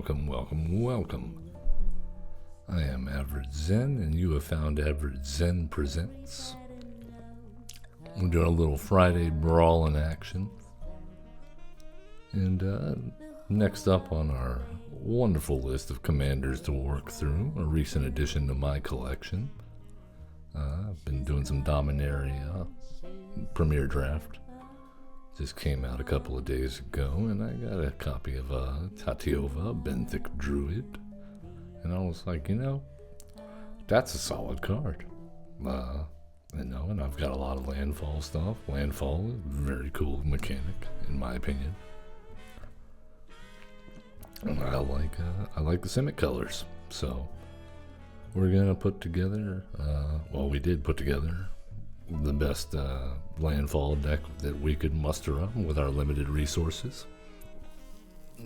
Welcome, welcome, welcome. I am Average Zen, and you have found Average Zen Presents. We're doing a little Friday Brawlin action. And next up on our wonderful list of commanders to work through, a recent addition to my collection. I've been doing some Dominaria Premier Draft. Just came out a couple of days ago, and I got a copy of Tatyova, Benthic Druid. And I was like, that's a solid card. And I've got a lot of Landfall stuff. Landfall is a very cool mechanic, in my opinion. And I like the Simic colors. So we're gonna put together. We did put together the best Landfall deck that we could muster up with our limited resources.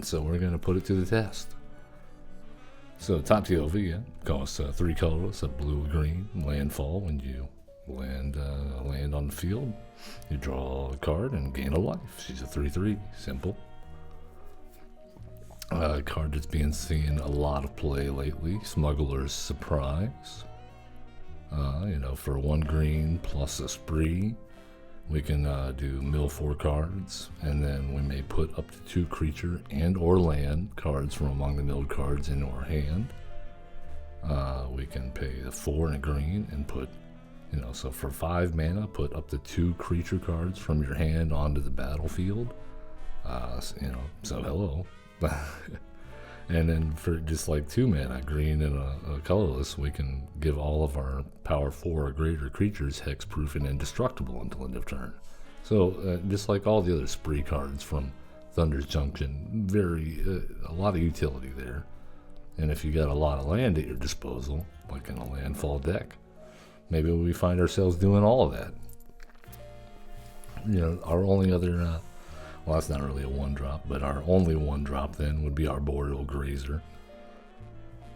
So we're gonna put it to the test. So Tatyova, costs 3 colorless, a blue-green Landfall. When you land on the field, you draw a card and gain a life. She's a 3/3, simple. A card that's being seen a lot of play lately, Smuggler's Surprise. For 1 green plus a spree, we can do mill 4 cards, and then we may put up to 2 creature and or land cards from among the milled cards into our hand. We can pay the 4 and a green and put, so for 5 mana, put up to 2 creature cards from your hand onto the battlefield. So hello. And then for just like 2 mana, green and a colorless, we can give all of our power 4 or greater creatures hexproof and indestructible until end of turn. So just like all the other spree cards from Thunder's Junction, a lot of utility there. And if you got a lot of land at your disposal, like in a Landfall deck, maybe we find ourselves doing all of that. Our only other that's not really a 1-drop, but our only 1-drop then would be our Arboreal Grazer.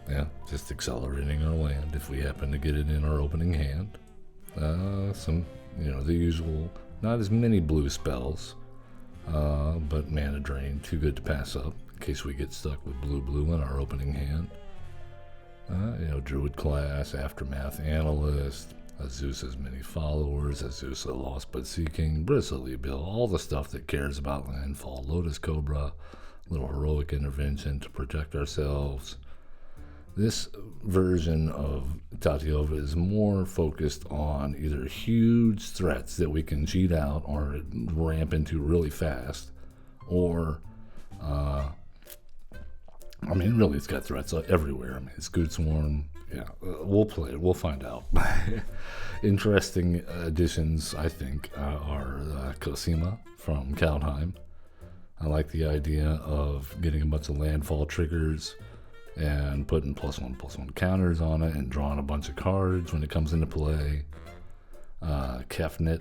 Yeah, just accelerating our land if we happen to get it in our opening hand. The usual, not as many blue spells, but Mana Drain, too good to pass up in case we get stuck with blue in our opening hand. Druid class, Aftermath Analyst, Azusa's many followers, Azusa Lost but Seeking, Bristly Bill, all the stuff that cares about Landfall, Lotus Cobra, little heroic intervention to protect ourselves. This version of Tatyova is more focused on either huge threats that we can cheat out or ramp into really fast, or really it's got threats everywhere. It's Good Swarm. Yeah, we'll play it. We'll find out. Interesting additions, I think, are Cosima from Kaldheim. I like the idea of getting a bunch of Landfall triggers and putting +1/+1 counters on it and drawing a bunch of cards when it comes into play. Kefnet,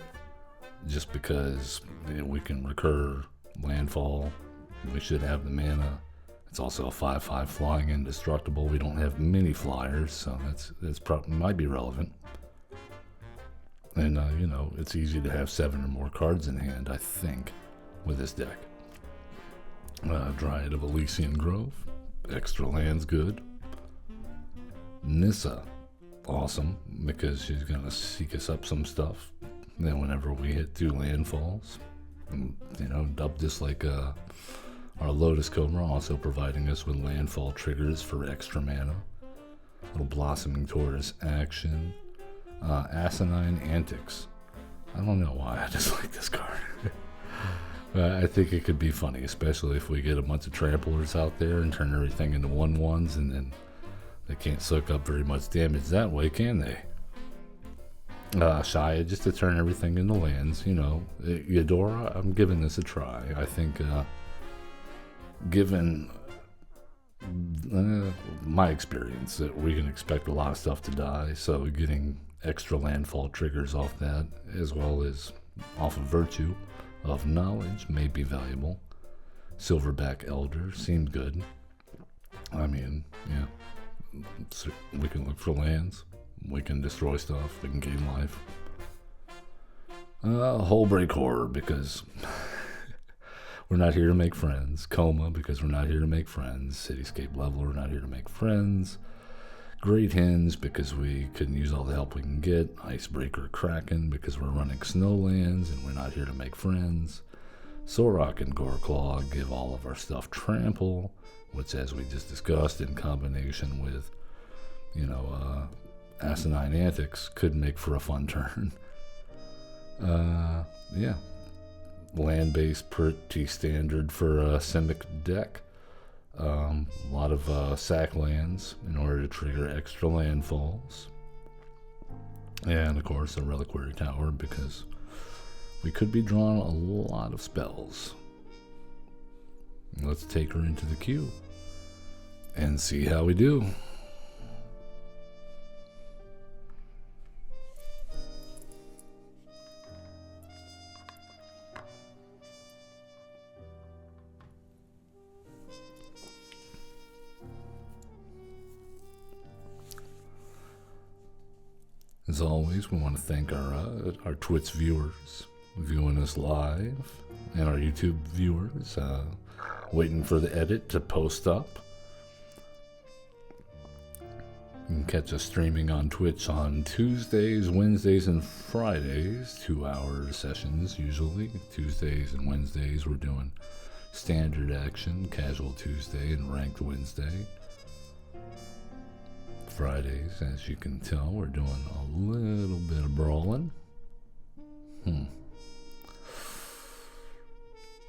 just because we can recur Landfall. We should have the mana. It's also a 5/5 flying indestructible. We don't have many flyers, so that's might be relevant. And it's easy to have 7 or more cards in hand, I think, with this deck. Dryad of Elysian Grove, extra land's good. Nissa, awesome, because she's gonna seek us up some stuff. Then whenever we hit 2 landfalls, dub this like our Lotus Cobra, also providing us with Landfall triggers for extra mana. Little Blossoming Tortoise action. Asinine Antics. I don't know why, I just like this card. I think it could be funny, especially if we get a bunch of tramplers out there and turn everything into 1/1s, and then they can't soak up very much damage that way, can they? Shia, just to turn everything into lands. Eudora, I'm giving this a try. I think given my experience, that we can expect a lot of stuff to die, so getting extra Landfall triggers off that, as well as off of Virtue of Knowledge, may be valuable. Silverback Elder seemed good. So we can look for lands, we can destroy stuff, we can gain life. Hullbreak Horror, because we're not here to make friends. Coma, because we're not here to make friends. Cityscape Level, we're not here to make friends. Great Hens, because we couldn't use all the help we can get. Icebreaker Kraken, because we're running Snowlands and we're not here to make friends. Sorok and Goreclaw give all of our stuff trample, which, as we just discussed, in combination with, Asinine Antics, could make for a fun turn. Yeah. Land-based, pretty standard for a Simic deck. A lot of sack lands in order to trigger extra landfalls. And, of course, a Reliquary Tower, because we could be drawing a lot of spells. Let's take her into the queue and see how we do. As always, we want to thank our Twitch viewers viewing us live, and our YouTube viewers waiting for the edit to post up. You can catch us streaming on Twitch on Tuesdays, Wednesdays, and Fridays, 2-hour sessions usually. Tuesdays and Wednesdays we're doing standard action, casual Tuesday, and ranked Wednesday. Fridays, as you can tell, we're doing a little bit of brawling.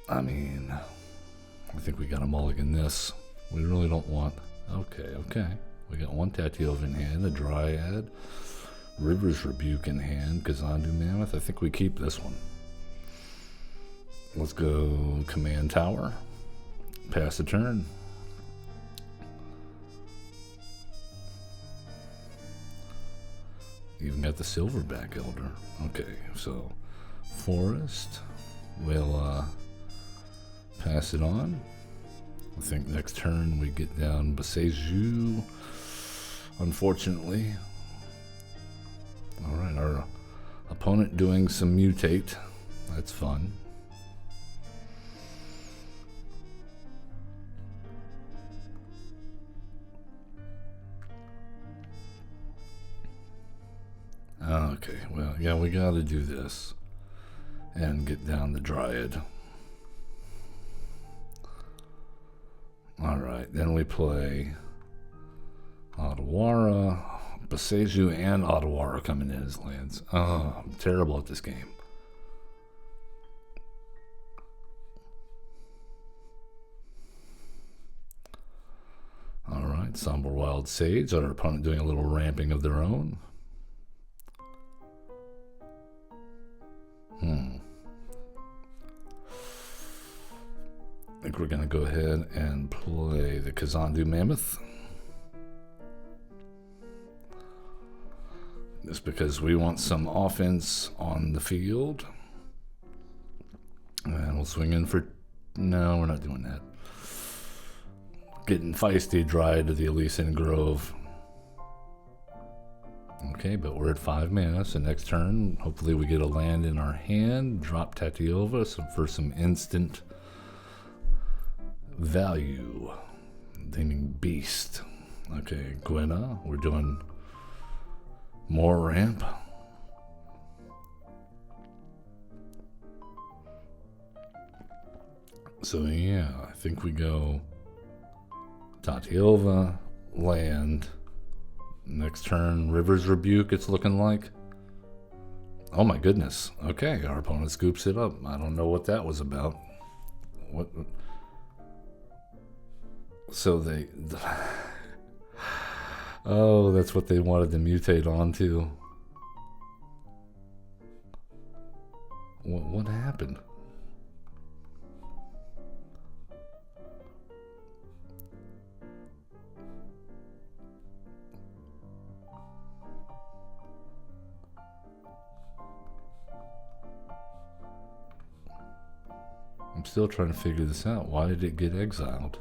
I think we got a mulligan this. We really don't want... Okay. We got one Tatyova in hand, a Dryad, River's Rebuke in hand, Kazandu Mammoth. I think we keep this one. Let's go Command Tower. Pass the turn. Even got the Silverback Elder. Okay, so Forest. We'll pass it on. I think next turn we get down Benthic, unfortunately. Alright, our opponent doing some mutate. That's fun. Okay, well, yeah, we gotta do this and get down the Dryad. Alright, then we play Otawara, Benthic, and Otawara coming in as lands. Oh, I'm terrible at this game. Alright, Somber Wild Sage, our opponent doing a little ramping of their own. I think we're going to go ahead and play the Kazandu Mammoth. Just because we want some offense on the field. And we'll swing in for... No, we're not doing that. Getting feisty, Dryad to the Elysian Grove. Okay, but we're at 5 mana, so next turn, hopefully we get a land in our hand, drop Tatyova for some instant value. Naming Beast. Okay, Gwenna, we're doing more ramp. So yeah, I think we go Tatyova, land. Next turn, River's Rebuke, it's looking like. Oh my goodness. Okay, our opponent scoops it up. I don't know what that was about. What? So they... Oh, that's what they wanted to mutate onto. What happened? I'm still trying to figure this out. Why did it get exiled?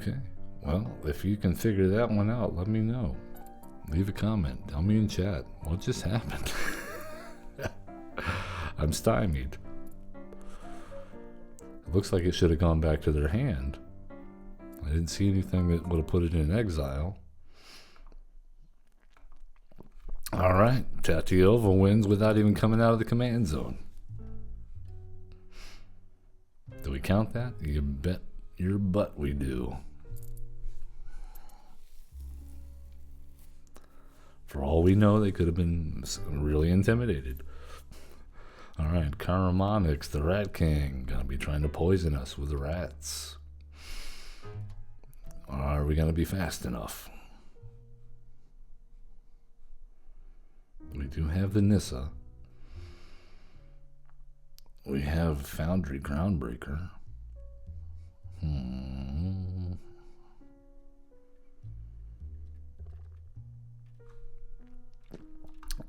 Okay. Well, if you can figure that one out, let me know. Leave a comment. Tell me in chat. What just happened? I'm stymied. It looks like it should have gone back to their hand. I didn't see anything that would have put it in exile. Alright, Tatyova wins without even coming out of the command zone. Do we count that? You bet your butt we do. For all we know, they could have been really intimidated. Alright, Karamanix, the Rat King, gonna be trying to poison us with rats. Are we gonna be fast enough? We do have the Nissa. We have Foundry Groundbreaker.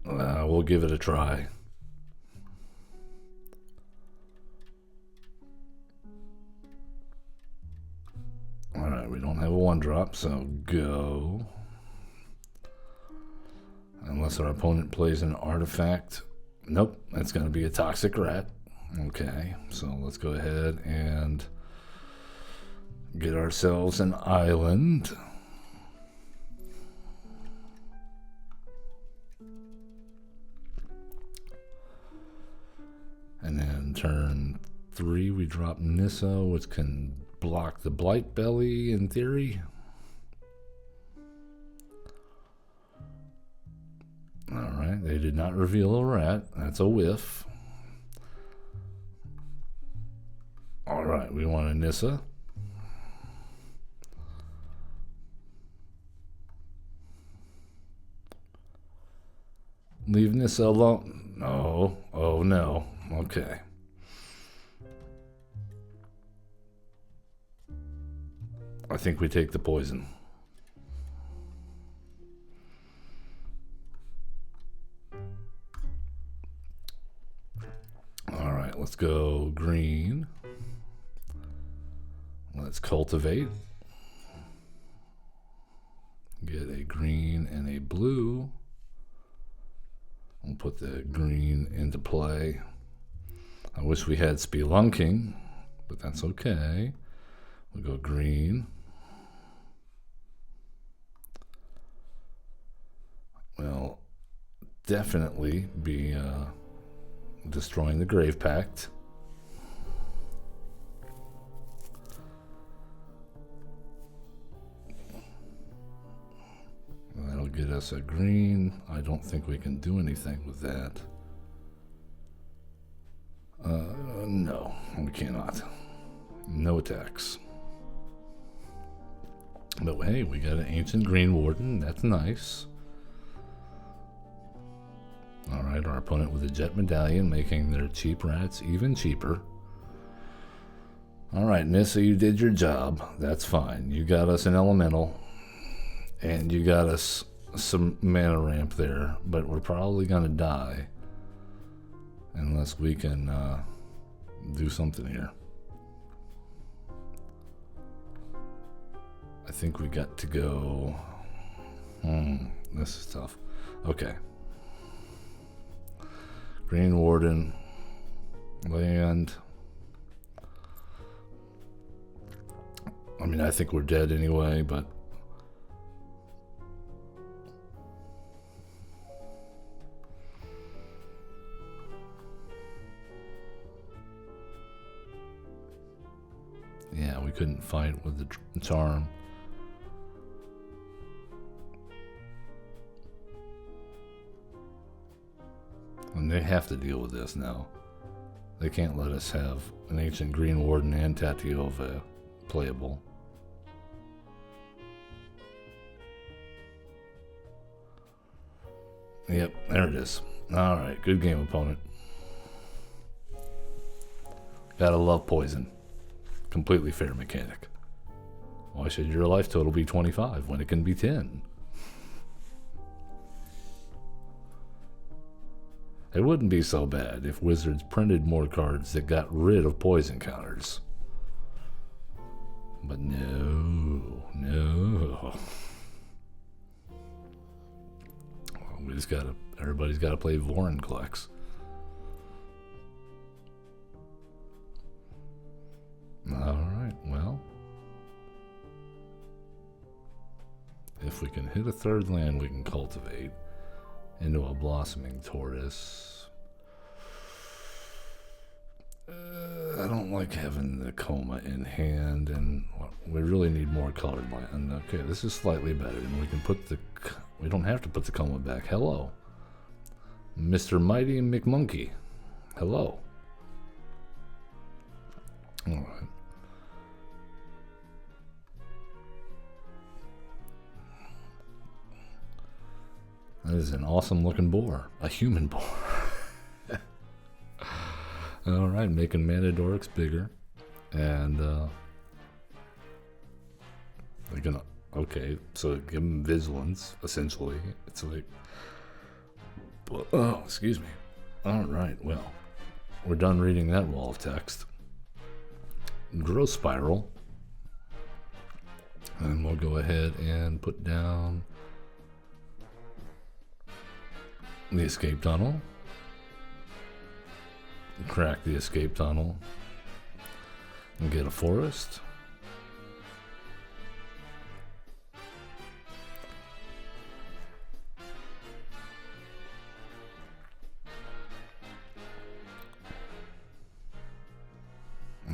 We'll give it a try. Alright, we don't have a 1-drop, so go. Unless our opponent plays an artifact. Nope, that's going to be a Toxic Rat. Okay, so let's go ahead and get ourselves an island. And then turn 3, we drop Nissa, which can block the Blight Belly in theory. Alright, they did not reveal a rat. That's a whiff. Alright, we want a Nissa. Leave Nissa alone. No. Oh no. Okay. I think we take the poison. Alright, let's go green. Let's cultivate. Get a green and a blue. We'll put the green into play. I wish we had Spelunking, but that's okay. We'll go green. We'll definitely be destroying the Grave Pact. That'll get us a green. I don't think we can do anything with that. No, we cannot. No attacks. But hey, we got an Ancient Green Warden. That's nice. Alright, our opponent with a Jet Medallion, making their cheap rats even cheaper. Alright, Nissa, you did your job. That's fine. You got us an Elemental. And you got us some mana ramp there. But we're probably going to die. Unless we can do something here. I think we got to go... this is tough. Okay. Green Warden. Land. I mean, I think we're dead anyway, but... yeah, we couldn't fight with the charm. And they have to deal with this now. They can't let us have an Ancient Green Warden and Tatyova playable. Yep, there it is. Alright, good game, opponent. Gotta love poison. Completely fair mechanic. Why should your life total be 25 when it can be 10? It wouldn't be so bad if Wizards printed more cards that got rid of poison counters. But no. everybody's gotta play Vorinclex. Alright, well. If we can hit a third land, we can cultivate into a Blossoming Tortoise. I don't like having the Coma in hand, and we really need more colored land. Okay, this is slightly better, and we can put the... We don't have to put the Coma back. Hello. Mr. Mighty McMonkey. Hello. Alright. That is an awesome looking boar. A human boar. Alright, making Manadorix bigger. And, they're gonna... Okay, so give them Vigilance, essentially. It's like... Oh, excuse me. Alright, well. We're done reading that wall of text. Growth Spiral. And we'll go ahead and put down... the escape tunnel. Crack the escape tunnel. And get a forest.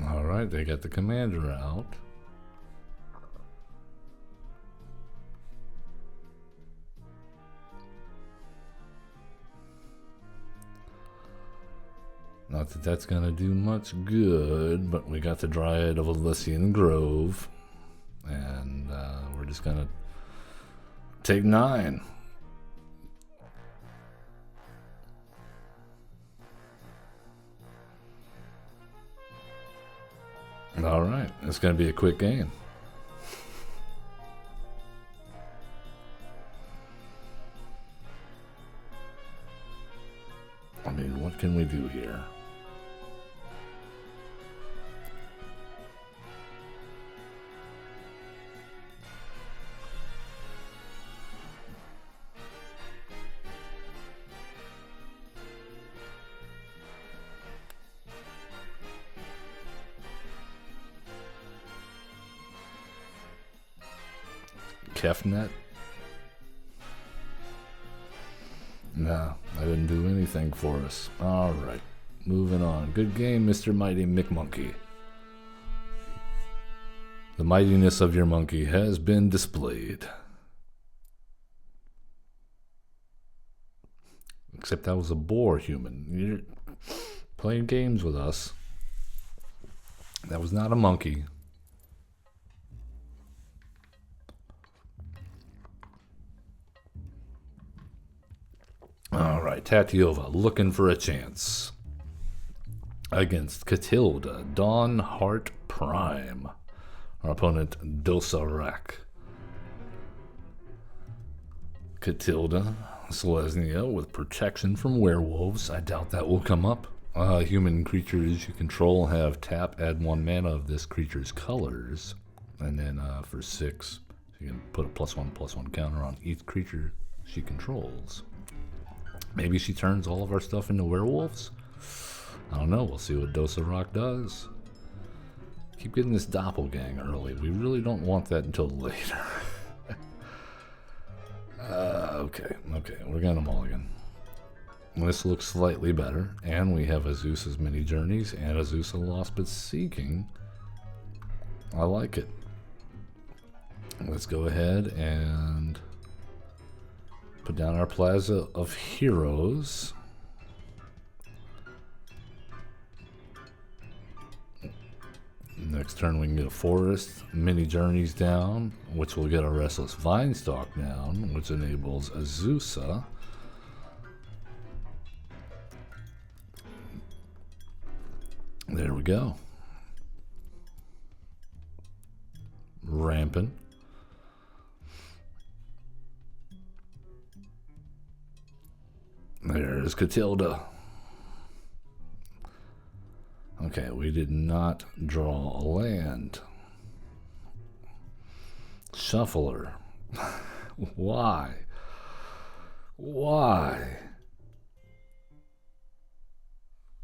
Alright, they got the commander out. Not that that's gonna do much good, but we got the Dryad of Elysian Grove, and we're just gonna take 9. Alright, it's gonna be a quick game. I mean, what can we do here? Kefnet? Nah, I didn't do anything for us. Alright, moving on. Good game, Mr. Mighty McMonkey. The mightiness of your monkey has been displayed. Except that was a boar human. You're playing games with us. That was not a monkey. Alright, Tatyova looking for a chance against Catilda, Dawn Heart Prime. Our opponent, Dosarak. Catilda, Selesnya with protection from werewolves. I doubt that will come up. Human creatures you control have tap, add 1 mana of this creature's colors. And then for 6, you can put a +1/+1 counter on each creature she controls. Maybe she turns all of our stuff into werewolves? I don't know. We'll see what Dosarak does. Keep getting this doppelganger early. We really don't want that until later. Okay. We're gonna mulligan. This looks slightly better. And we have Azusa's Many Journeys and Azusa Lost But Seeking. I like it. Let's go ahead and... put down our Plaza of Heroes. Next turn we can get a Forest, Many Journeys down, which will get a Restless Vinestalk down, which enables Azusa. There we go. Rampant. There's Catilda. Okay, we did not draw a land. Shuffler. Why? Why?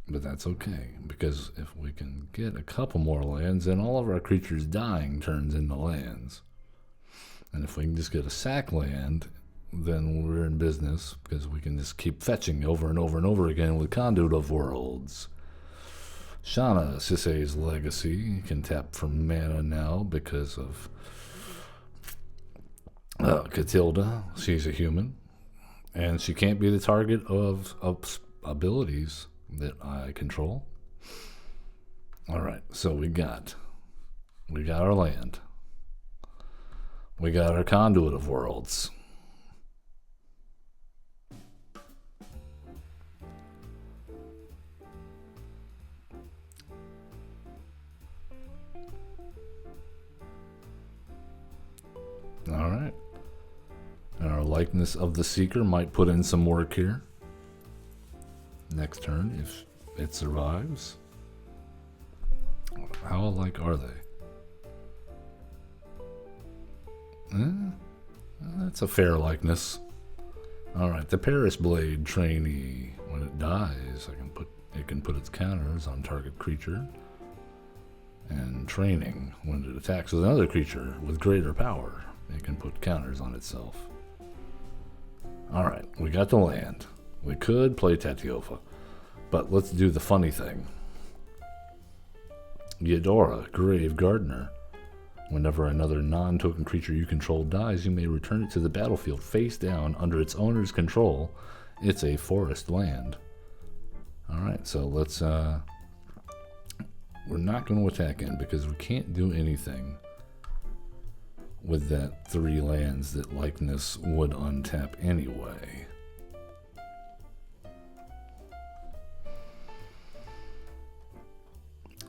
But that's okay, because if we can get a couple more lands, then all of our creatures dying turns into lands. And if we can just get a sack land, then we're in business, because we can just keep fetching over and over and over again with Conduit of Worlds. Shauna, Sisei's Legacy, can tap for mana now because of Tatyova. She's a human, and she can't be the target of abilities that I control. All right, so we got our land. We got our Conduit of Worlds. All right. And our Likeness of the Seeker might put in some work here. Next turn, if it survives. How alike are they? That's a fair likeness. Alright, the Paris Blade trainee. When it dies, it can put its counters on target creature. And training, when it attacks with another creature with greater power, it can put counters on itself. Alright, we got the land. We could play Tatyova, but let's do the funny thing. Eudora, Grave Gardener. Whenever another non-token creature you control dies, you may return it to the battlefield face down under its owner's control. It's a forest land. Alright, so let's... we're not going to attack in because we can't do anything with that 3 lands that Likeness would untap anyway.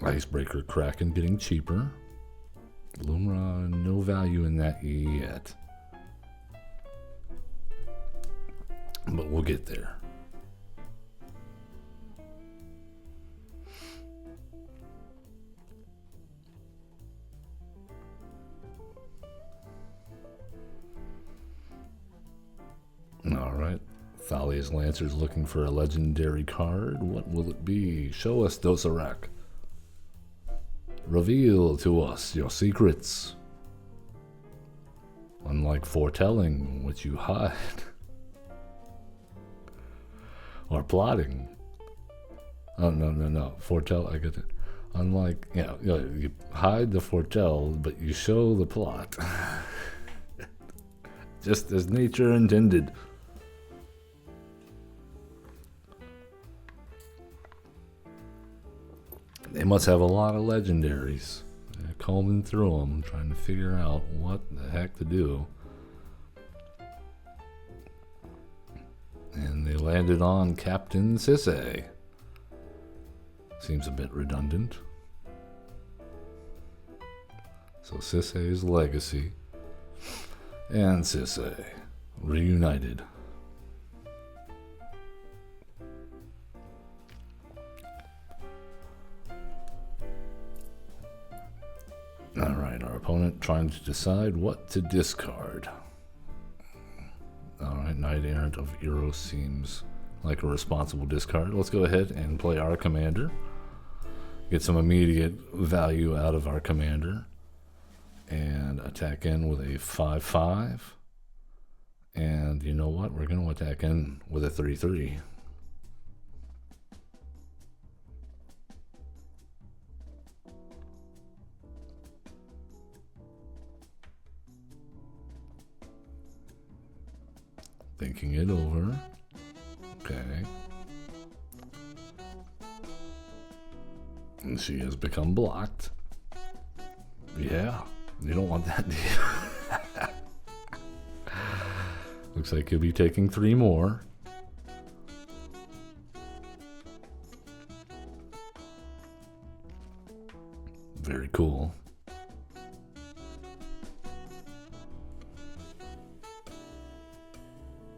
Icebreaker Kraken getting cheaper. Lumra, no value in that yet. But we'll get there. Alright. Thalia's Lancer's looking for a legendary card. What will it be? Show us, Dosarak. Reveal to us your secrets. Unlike foretelling, which you hide. Or plotting. Oh, no. Foretell, I get it. Unlike, you hide the foretell, but you show the plot. Just as nature intended. They must have a lot of legendaries. They're combing through them, trying to figure out what the heck to do. And they landed on Captain Sisei. Seems a bit redundant. So Sisei's Legacy and Sisei reunited. Alright, our opponent trying to decide what to discard. Alright, Knight Errant of Eros seems like a responsible discard. Let's go ahead and play our commander. Get some immediate value out of our commander. And attack in with a 5/5. And you know what? We're going to attack in with a 3/3. Thinking it over. Okay. And she has become blocked. Yeah, you don't want that, do you? Looks like you'll be taking 3 more. Very cool.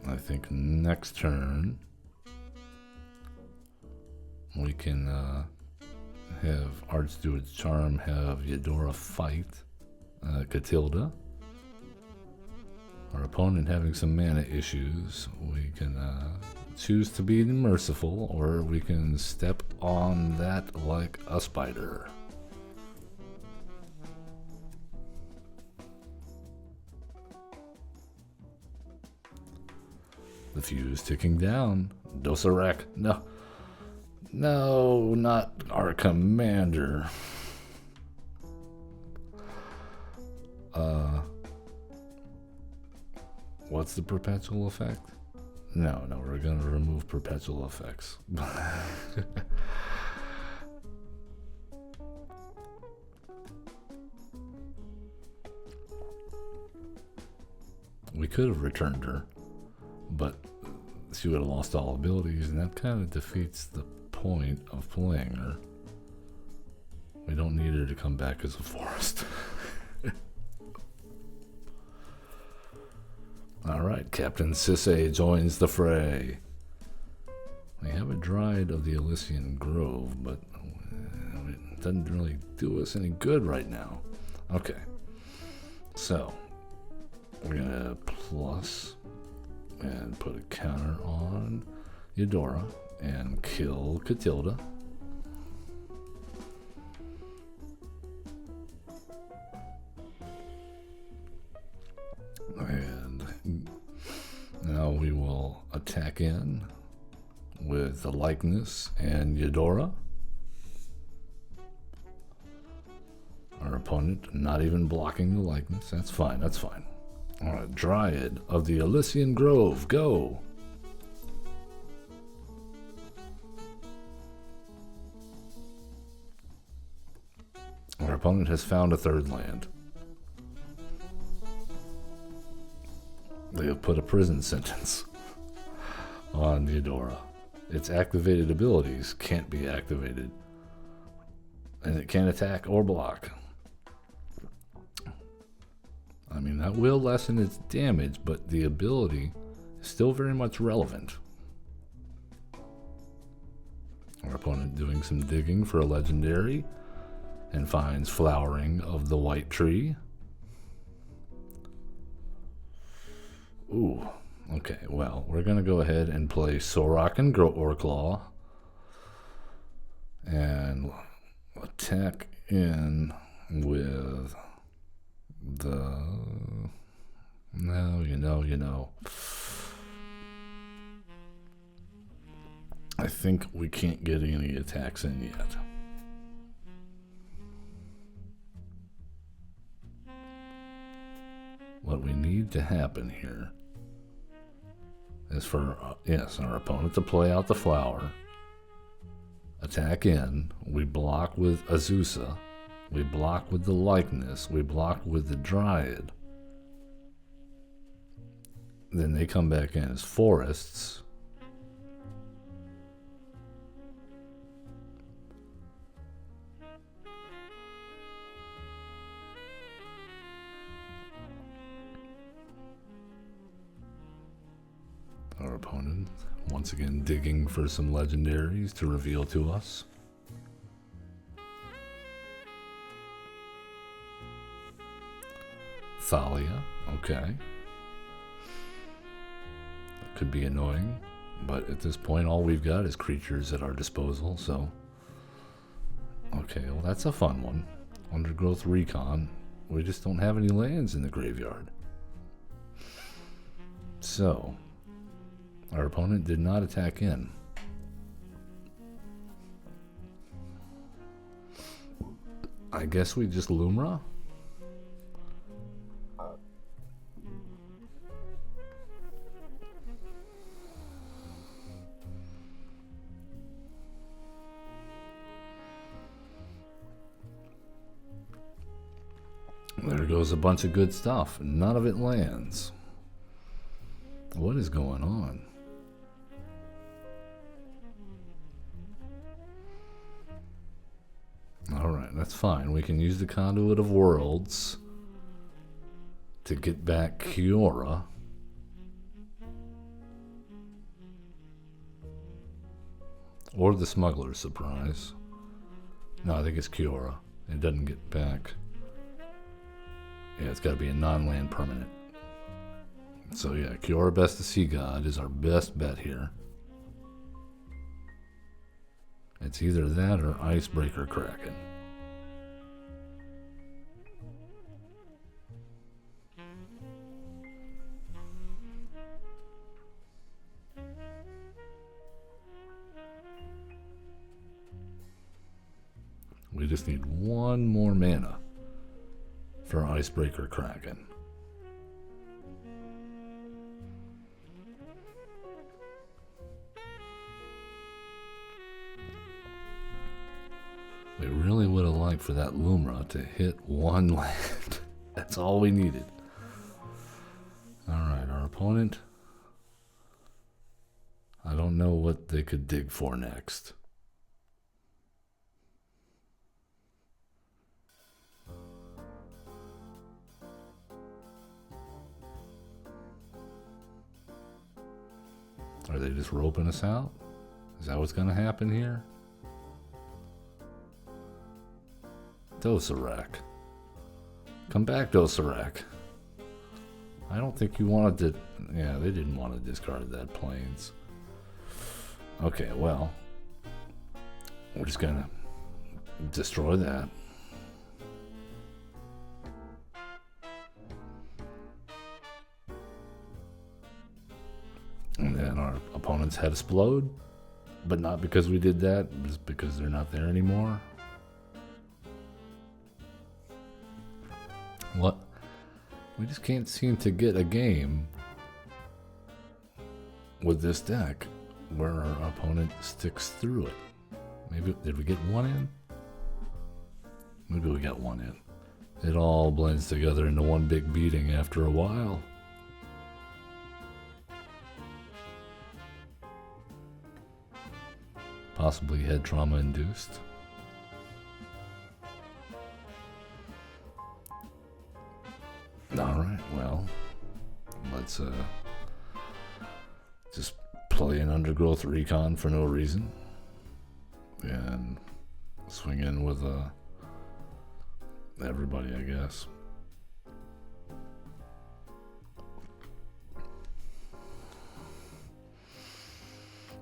I think next turn we can have Archduke's Charm, have Eudora fight Tatyova. Our opponent having some mana issues. We can choose to be merciful, or we can step on that like a spider. The fuse ticking down. Dosarek. No. No, not our commander. What's the perpetual effect? No, we're gonna remove perpetual effects. We could have returned her, but she would have lost all abilities, and that kind of defeats the point of playing her. We don't need her to come back as a forest. Alright, Captain Sisse joins the fray. We have a Druid of the Elysian Grove, but it doesn't really do us any good right now. Okay, so we're gonna plus and put a counter on Eudora and kill Catilda. And now we will attack in with the likeness and Eudora. Our opponent not even blocking the likeness. That's fine, that's fine. Alright, Dryad of the Elysian Grove, go! Our opponent has found a third land. They have put a prison sentence on Eudora. Its activated abilities can't be activated. And it can't attack or block. I mean, that will lessen its damage, but the ability is still very much relevant. Our opponent doing some digging for a legendary and finds Flowering of the White Tree. Ooh, okay, well, we're going to go ahead and play Sorok and Orclaw and attack in with the... No, you know. I think we can't get any attacks in yet. What we need to happen here is for, yes, our opponent to play out the flower, attack in, we block with Azusa, we block with the likeness, we block with the Dryad. Then they come back in as forests. Our opponent once again digging for some legendaries to reveal to us. Thalia, okay. That could be annoying, but at this point all we've got is creatures at our disposal, so... Okay, well that's a fun one. Undergrowth Recon. We just don't have any lands in the graveyard. So... our opponent did not attack in. I guess we just Lumra? There goes a bunch of good stuff. None of it lands. What is going on? Alright, that's fine. We can use the Conduit of Worlds to get back Kiora. Or the Smuggler's Surprise. No, I think it's Kiora. It doesn't get back. Yeah, it's got to be a non-land permanent. So yeah, Kiora Best to Sea God is our best bet here. It's either that or Icebreaker Kraken. We just need one more mana for Icebreaker Kraken. We really would have liked for that Lumra to hit one land. That's all we needed. Alright, our opponent. I don't know what they could dig for next. Are they just roping us out? Is that what's going to happen here? Dosarak. Come back, Dosarak. I don't think you wanted to... Yeah, they didn't want to discard that Plains. Okay, well. We're just going to destroy that. And then our opponent's head explode. But not because we did that, just because they're not there anymore. What? We just can't seem to get a game with this deck where our opponent sticks through it. Maybe, did we get one in? Maybe we got one in. It all blends together into one big beating after a while. Possibly head trauma induced. Alright, well, let's just play an Undergrowth Recon for no reason. And swing in with everybody, I guess.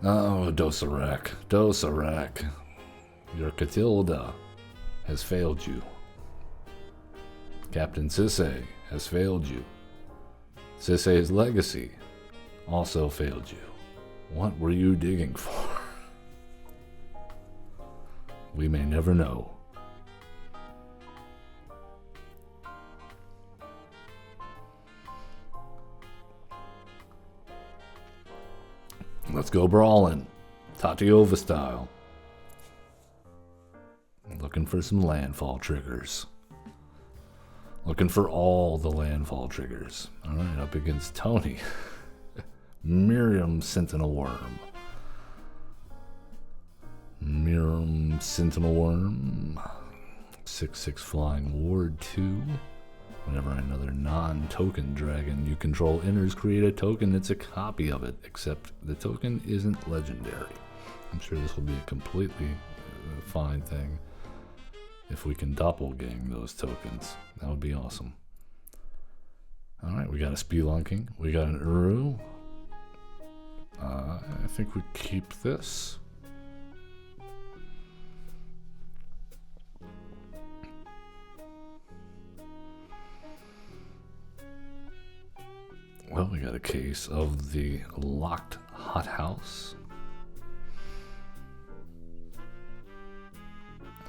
Oh, Dosarak. Dosarak. Your Catilda has failed you. Captain Sisay has failed you. Sisay's legacy also failed you. What were you digging for? We may never know. Let's go Brawlin. Tatyova style. Looking for some landfall triggers. Looking for all the landfall triggers. Alright, up against Tony. Miriam Sentinel Worm. Miriam Sentinel Worm. 6/6 flying ward 2. Whenever another non-token dragon you control enters, create a token that's a copy of it, except the token isn't legendary. I'm sure this will be a completely fine thing if we can doppelgang those tokens. That would be awesome. Alright, we got a Spelunking. We got an Uru. I think we keep this. Well, we got a case of the locked hothouse.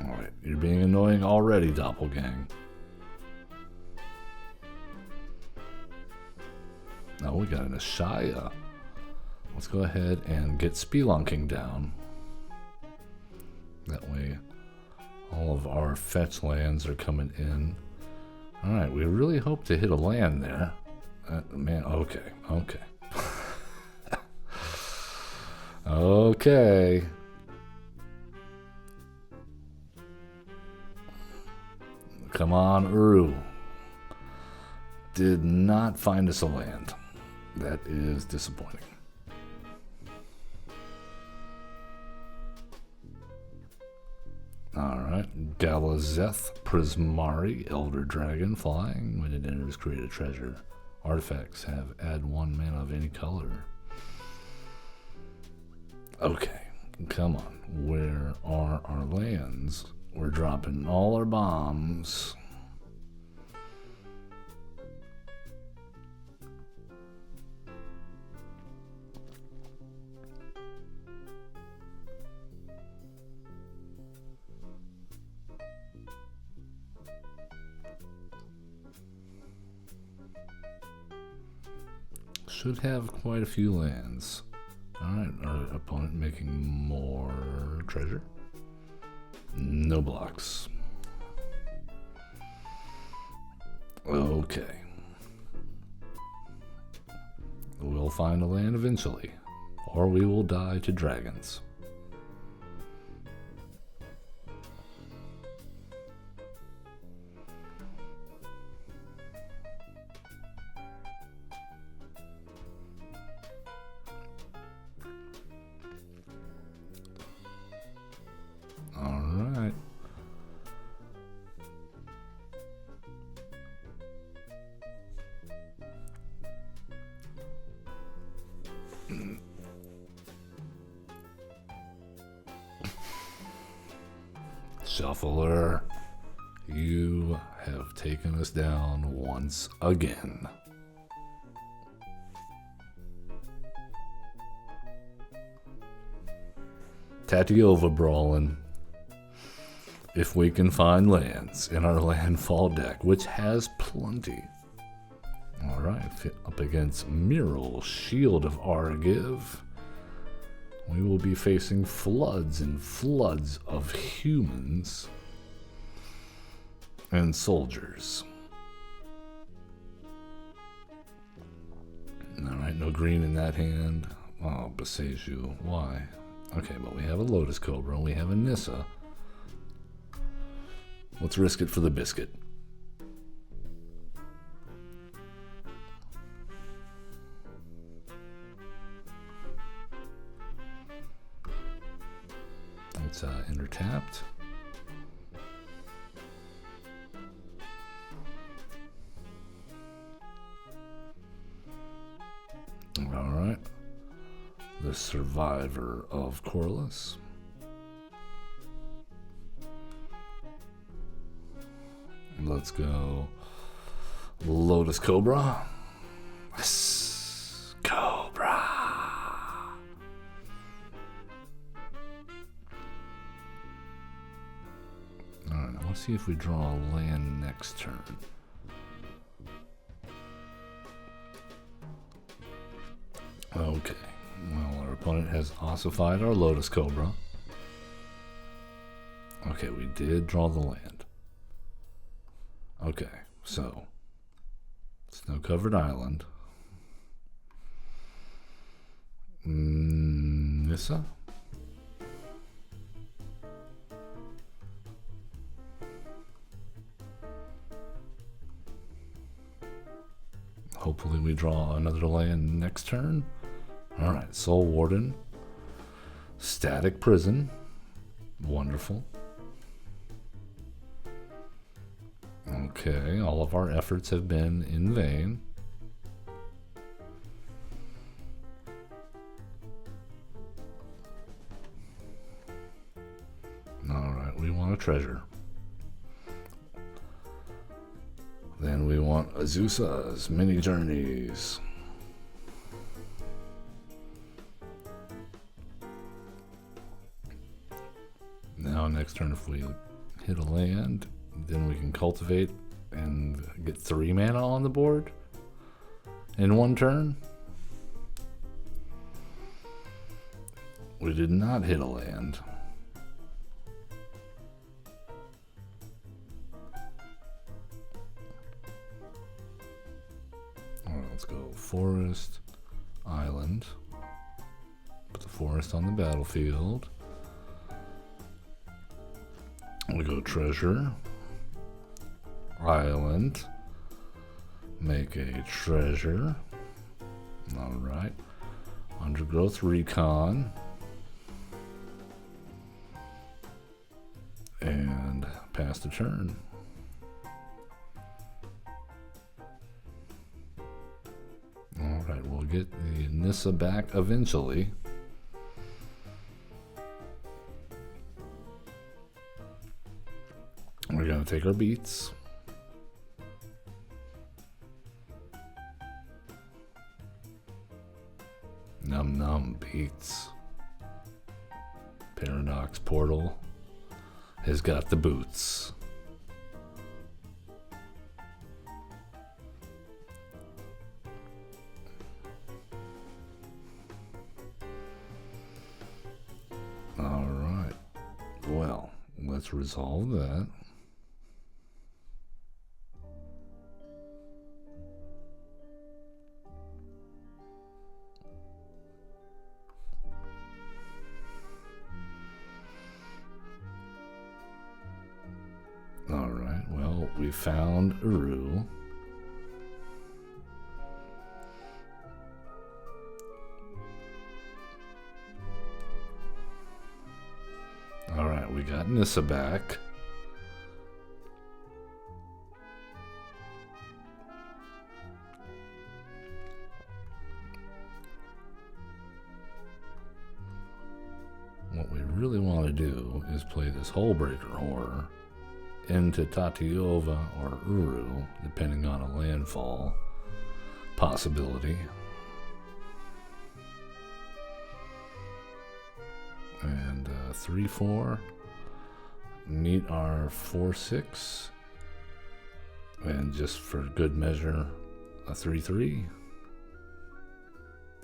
Alright, you're being annoying already, Doppelgang. Now we got an Ashaya. Let's go ahead and get Spelunking down. That way all of our fetch lands are coming in. Alright, we really hope to hit a land there. Man, okay. Okay. Come on, Uru. Did not find us a land. That is disappointing. Alright, Galazeth Prismari, Elder Dragon, flying. When it enters, create a treasure. Artifacts have add 1 mana of any color. Okay, come on. Where are our lands? We're dropping all our bombs. Should have quite a few lands. Alright, our opponent making more treasure. No blocks. Okay. We'll find a land eventually, or we will die to dragons. Alright. Shuffler, you have taken us down once again. Tatyova Brawlin. If we can find lands in our Landfall deck, which has plenty. Alright, up against Mural, Shield of Argiv. We will be facing floods and floods of humans and soldiers. Alright, no green in that hand. Oh, Beseju, why? Okay, but we have a Lotus Cobra, we have a Nissa. Let's risk it for the biscuit. It's enter tapped. All right. The Survivor of Corliss. Let's go Lotus Cobra. Cobra. Alright, let's see if we draw a land next turn. Okay. Well, our opponent has ossified our Lotus Cobra. Okay, we did draw the land. Okay, so snow-covered island. Nissa? Hopefully we draw another land next turn. Alright, Soul Warden. Static Prison. Wonderful. Okay, all of our efforts have been in vain. Alright, we want a treasure. Then we want Azusa's Mini Journeys. Now next turn if we hit a land, then we can cultivate and get 3 mana on the board in one turn. We did not hit a land. Alright, let's go Forest, Island. Put the forest on the battlefield. We go Treasure, Island, make a treasure. Alright. Undergrowth Recon. And pass the turn. Alright, we'll get the Nissa back eventually. We're gonna take our beats. Num num beats. Paradox Portal has got the boots. Alright, well, let's resolve that. Alright, well, we found Uru. Alright, we got Nissa back. What we really want to do is play this Hullbreaker Horror into Tatyova or Uru, depending on a landfall possibility. And 3-4, meet our 4-6, and just for good measure, a 3-3.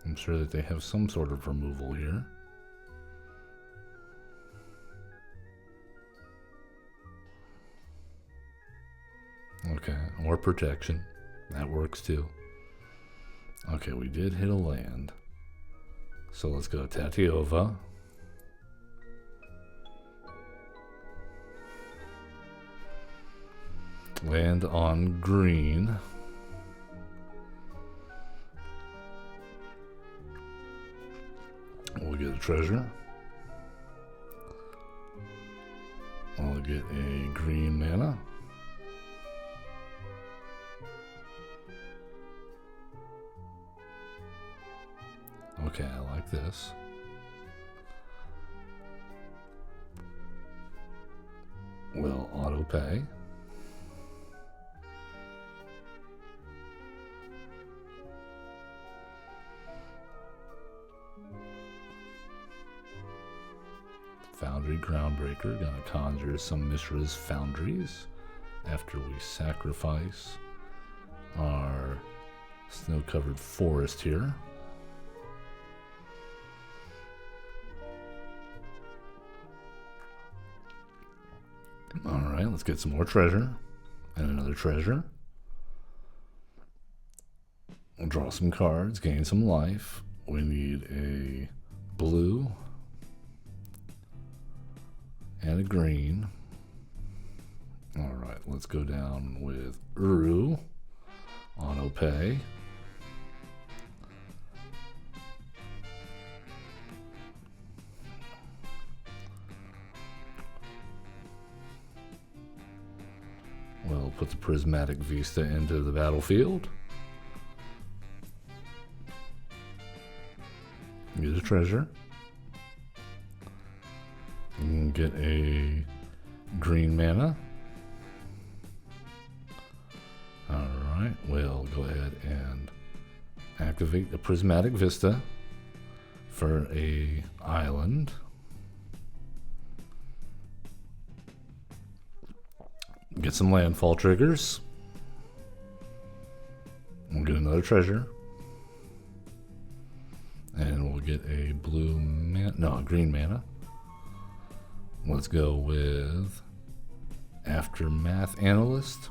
I'm sure that they have some sort of removal here. Okay, or protection. That works too. Okay, we did hit a land. So let's go Tatyova. Land on green. We'll get a treasure. I'll get a green mana. Okay, I like this. We'll auto pay. Foundry Groundbreaker, gonna conjure some Mishra's Foundries after we sacrifice our snow-covered forest here. Alright, let's get some more treasure. And another treasure. We'll draw some cards, gain some life. We need a blue and a green. Alright, let's go down with Uru. Auto pay. We'll put the Prismatic Vista into the battlefield. Get a treasure. You can get a green mana. Alright, we'll go ahead and activate the Prismatic Vista for a island. Get some landfall triggers. We'll get another treasure. And we'll get a blue mana, no, a green mana. Let's go with Aftermath Analyst.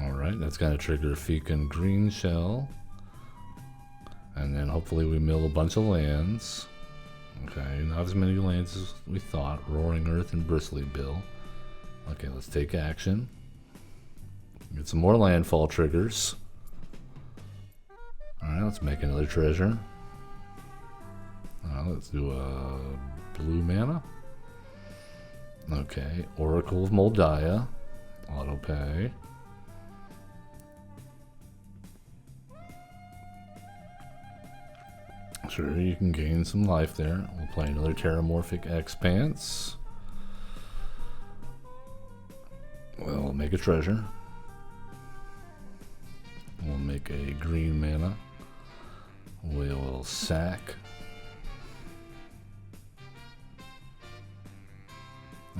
Alright, that's going to trigger a Fecund Green Shell. And then hopefully we mill a bunch of lands. Okay, not as many lands as we thought. Roaring Earth and Bristly Bill. Okay, let's take action. Get some more landfall triggers. Alright, let's make another treasure. Let's do a blue mana. Okay, Oracle of Moldiah. Auto pay. Sure, you can gain some life there. We'll play another Terramorphic Expanse. We'll make a treasure. We'll make a green mana. We'll sack.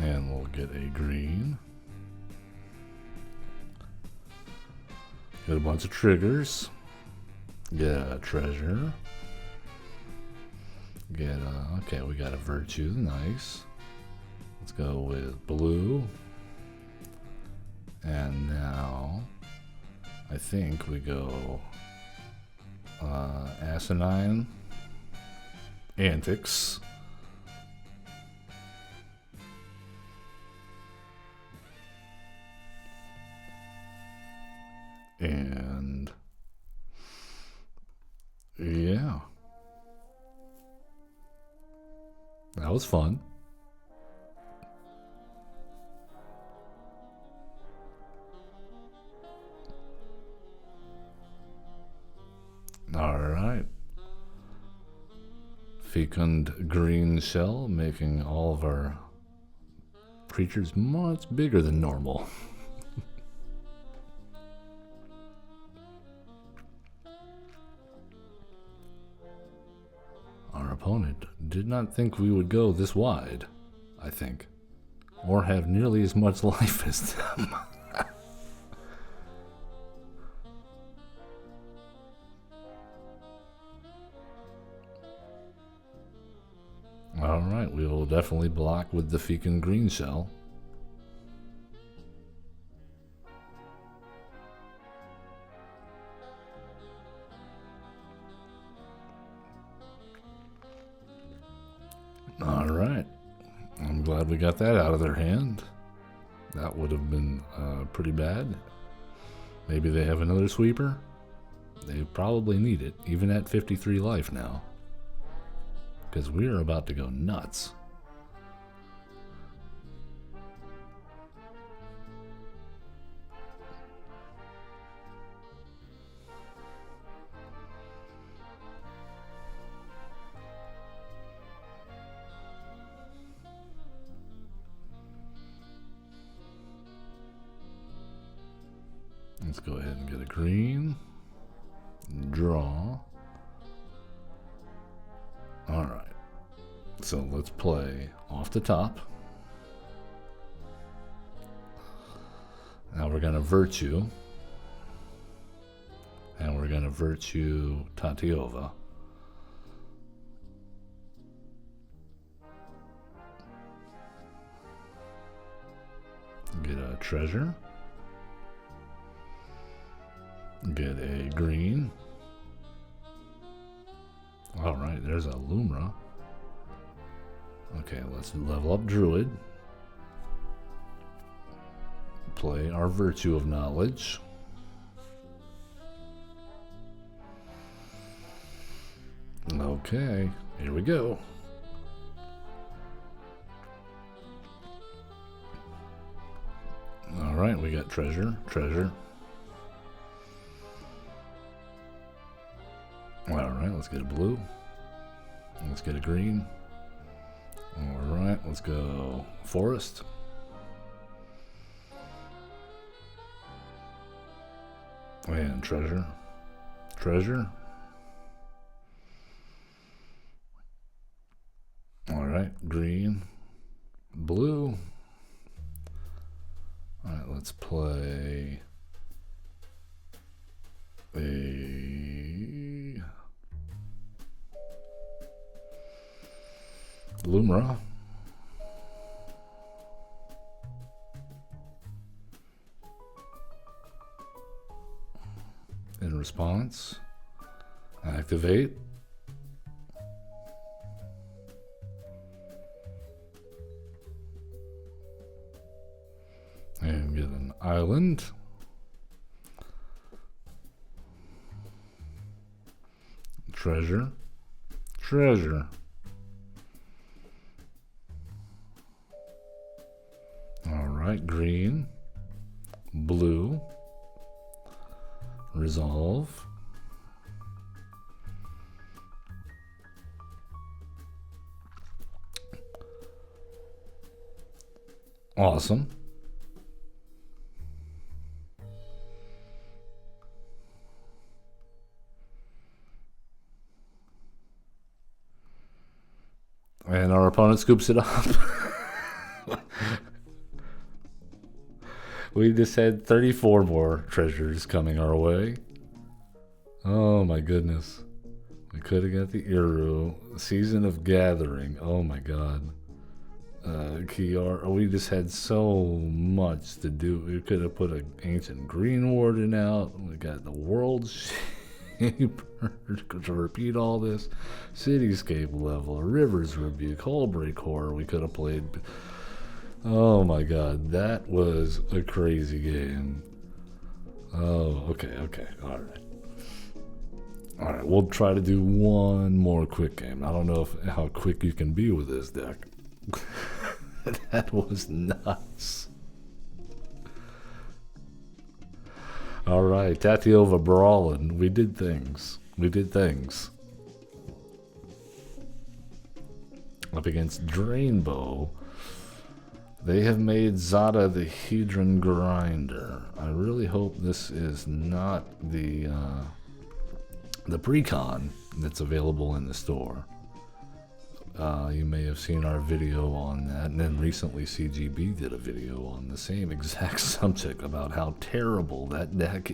And we'll get a green. Get a bunch of triggers. Get a treasure. Get a, okay, we got a virtue, nice. Let's go with blue. And now, I think we go asinine antics. And yeah, that was fun. All right. Fecund green shell, making all of our creatures much bigger than normal. Our opponent did not think we would go this wide, I think, or have nearly as much life as them. Alright, we will definitely block with the Fecund green shell. Alright, I'm glad we got that out of their hand. That would have been pretty bad. Maybe they have another sweeper? They probably need it, even at 53 life now. Because we're about to go nuts. Let's go ahead and get a green. Draw. Alright. So let's play off the top. Now we're going to Virtue. And we're going to Virtue Tatyova. Get a treasure. Get a green. Alright, there's a Lumra. Okay, let's level up Druid. Play our Virtue of Knowledge. Okay, here we go. Alright, we got treasure. Alright, let's get a blue. Let's get a green. Alright, let's go forest. And treasure. Alright, green. Blue. Alright, let's play a Lumra. In response, activate. And get an island. Treasure. Alright, green. blue, resolve. Awesome. And our opponent scoops it up. We just had 34 more treasures coming our way. Oh my goodness. We could have got the Iru. Season of Gathering. Oh my god. Kiara. We just had so much to do. We could have put an Ancient Green Warden out. We got the World Shaper to repeat all this. Cityscape level. Rivers Rebuke. Hullbreak Horror. We could have played. Oh my god, that was a crazy game. Oh, okay, alright. Alright, we'll try to do one more quick game. I don't know how quick you can be with this deck. That was nuts. Alright, Tatyova Brawlin. We did things. Up against Drainbow. They have made Zada the Hedron Grinder. I really hope this is not the precon that's available in the store. You may have seen our video on that, and then recently CGB did a video on the same exact subject about how terrible that deck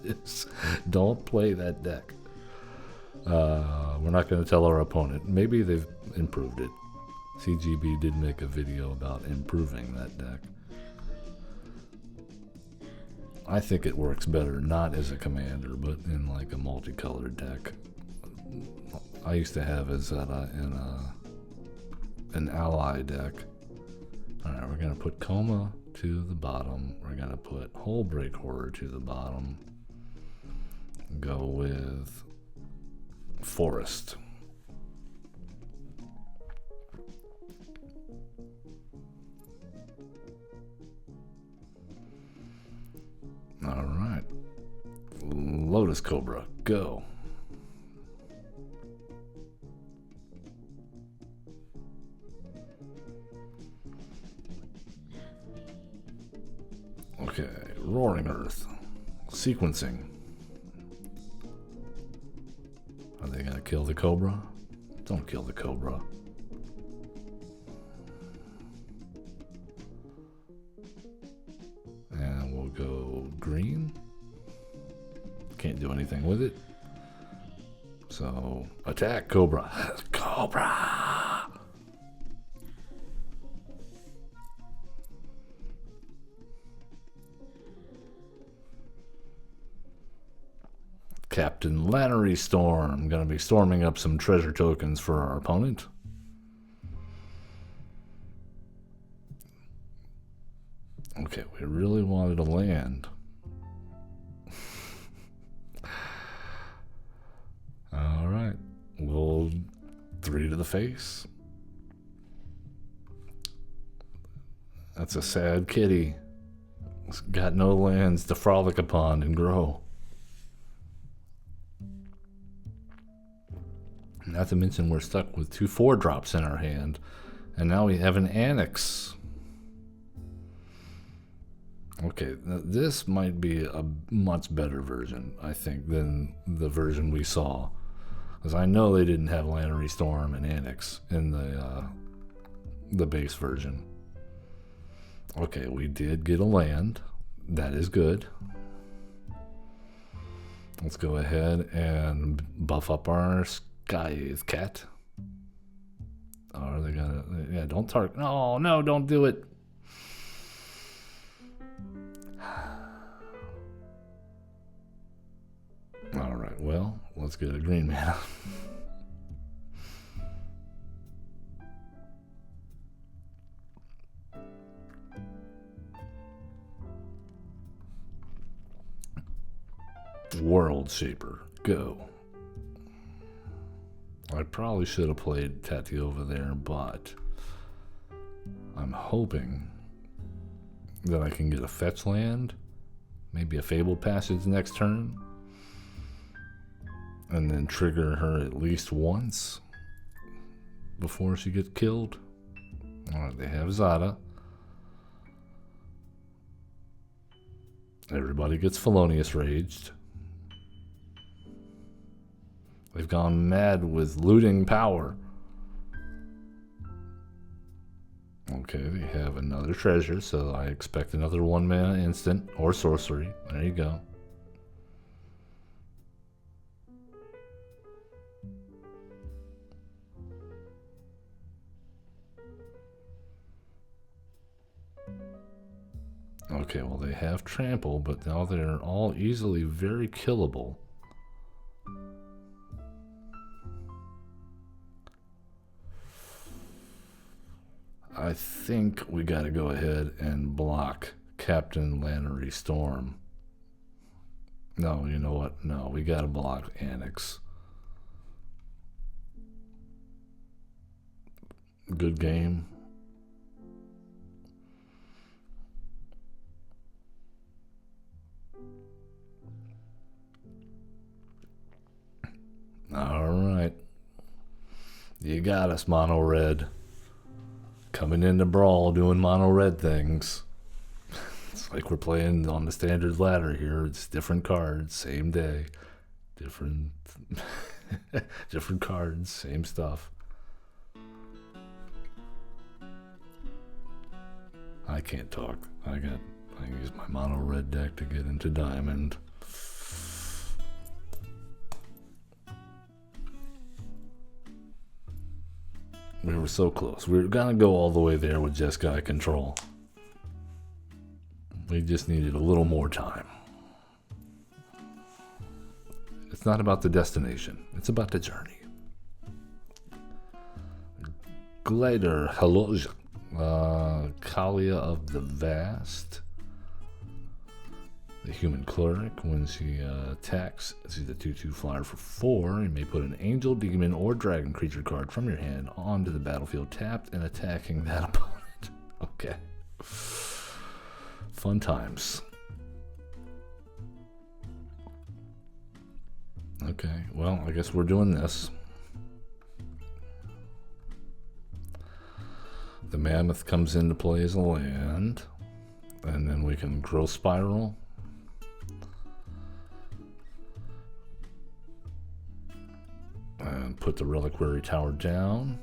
is. Don't play that deck. We're not going to tell our opponent. Maybe they've improved it. CGB did make a video about improving that deck. I think it works better, not as a commander, but in like a multicolored deck. I used to have a Zeta in an ally deck. Alright, we're going to put Coma to the bottom. We're going to put Hullbreak Horror to the bottom. Go with Forest. Alright. Lotus Cobra, go. Okay, Roaring Earth. Sequencing. Are they gonna kill the Cobra? Don't kill the Cobra. And we'll go green. Can't do anything with it. So, attack Cobra. Cobra! Captain Lannery Storm. Gonna be storming up some treasure tokens for our opponent. Okay, we really wanted to land. Alright. We'll 3 to the face. That's a sad kitty. It's got no lands to frolic upon and grow. Not to mention we're stuck with 2 4-drops in our hand. And now we have an Annex. Okay, this might be a much better version, I think, than the version we saw. Because I know they didn't have Lannery Storm and Annex in the base version. Okay, we did get a land. That is good. Let's go ahead and buff up our Scythe Cat. Are they gonna... Yeah, don't target... No, don't do it. Alright, well, let's get a green mana. World Shaper, go. I probably should have played Tatyova there, but I'm hoping that I can get a fetch land Maybe a Fabled Passage next turn. And then trigger her at least once before she gets killed. Alright, they have Zada. Everybody gets Felonious Raged. They've gone mad with looting power. Okay, they have another treasure, so I expect another 1-mana instant or sorcery. There you go. Okay, well they have trample, but now they're all easily very killable. I think we gotta go ahead and block Captain Lannery Storm. No, you know what? No, we gotta block Annex. Good game. Alright. You got us, Mono Red. Coming into Brawl doing Mono Red things. It's like we're playing on the standard ladder here. It's different cards, same day. Different different cards, same stuff. I can't talk. I use my Mono Red deck to get into Diamond. We were so close. We were gonna go all the way there with Jeskai control. We just needed a little more time. It's not about the destination. It's about the journey. Glider Haloj. Kalia of the Vast. The human cleric, when she attacks, she's a 2/2 flyer for 4. You may put an angel, demon, or dragon creature card from your hand onto the battlefield tapped and attacking that opponent. Okay. Fun times. Okay, well, I guess we're doing this. The Mammoth comes into play as a land, and then we can Growth Spiral. And put the Reliquary Tower down.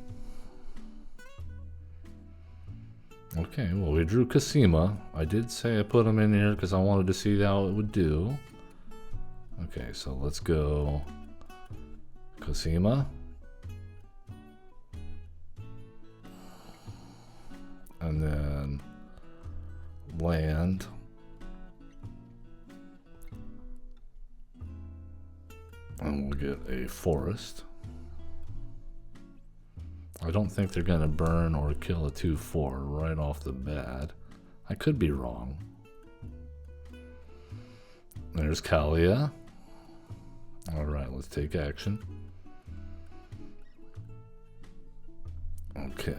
Okay, well, we drew Kasima. I did say I put him in here because I wanted to see how it would do. Okay, so let's go Kasima. And then land. And we'll get a forest. I don't think they're going to burn or kill a 2/4 right off the bat. I could be wrong. There's Kalia. Alright, let's take action. Okay.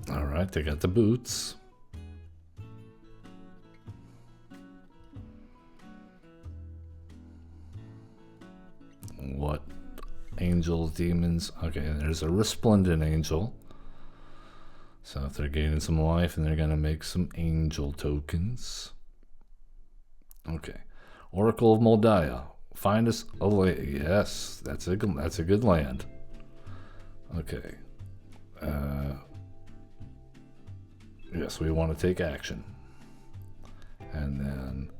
Alright, they got the boots. What? Angels, demons. Okay, there's a Resplendent Angel. So if they're gaining some life, and they're going to make some angel tokens. Okay. Oracle of Moldiah. Find us a land. Yes, that's a good land. Okay. Yes, we want to take action. And then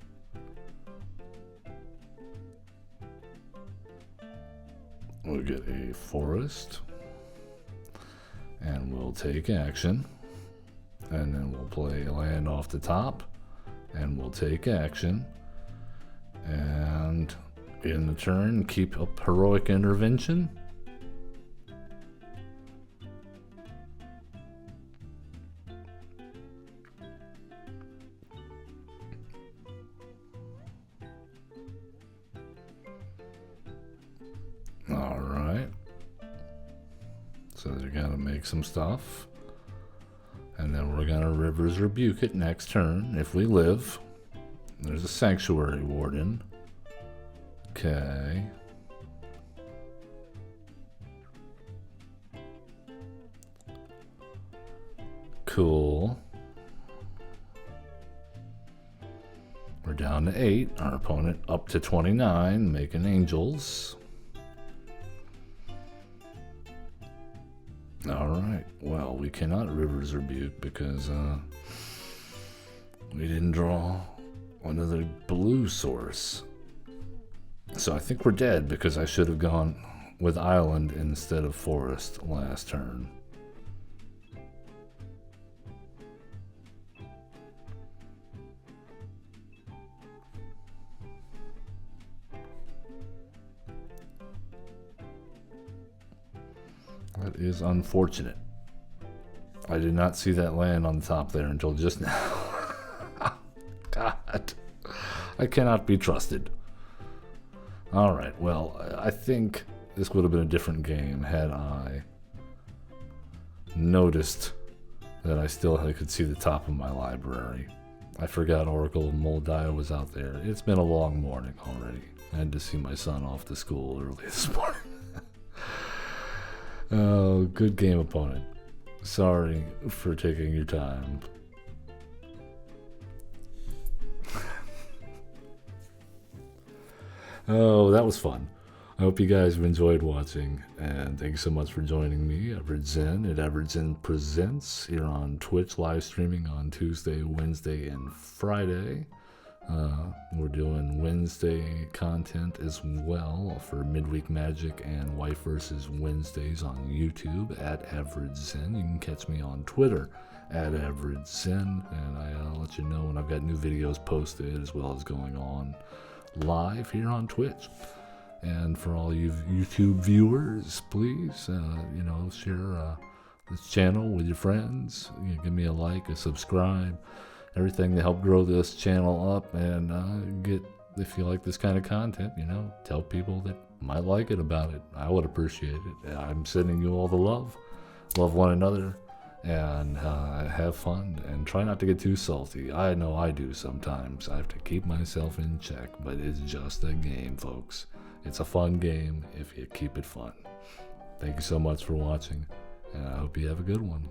we'll get a forest. And we'll take action. And then we'll play a land off the top. And we'll take action. And in the turn, keep up Heroic Intervention. make some stuff. And then we're gonna River's Rebuke it next turn if we live. There's a Sanctuary Warden. Okay. Cool. We're down to 8. Our opponent up to 29, making angels. Alright, well, we cannot River's Rebuke because we didn't draw another blue source. So I think we're dead because I should have gone with Island instead of Forest last turn. That is unfortunate. I did not see that land on the top there until just now. God. I cannot be trusted. Alright, well, I think this would have been a different game had I noticed that I could see the top of my library. I forgot Oracle of Moldiah was out there. It's been a long morning already. I had to see my son off to school early this morning. Oh, good game, opponent. Sorry for taking your time. Oh, that was fun. I hope you guys have enjoyed watching, and thanks so much for joining me, Everett Zen at Everett Zen Presents, here on Twitch, live streaming on Tuesday, Wednesday, and Friday. We're doing Wednesday content as well for Midweek Magic and Wife vs. Wednesdays on YouTube at Everett Zen. You can catch me on Twitter at Everett Zen, and I'll let you know when I've got new videos posted as well as going on live here on Twitch. And for all you YouTube viewers, please, share this channel with your friends. Give me a like, a subscribe, everything to help grow this channel up, and if you like this kind of content, tell people that might like it about it. I would appreciate it. I'm sending you all the love. Love one another, and have fun, and try not to get too salty. I know I do sometimes. I have to keep myself in check, but it's just a game, folks. It's a fun game if you keep it fun. Thank you so much for watching, and I hope you have a good one.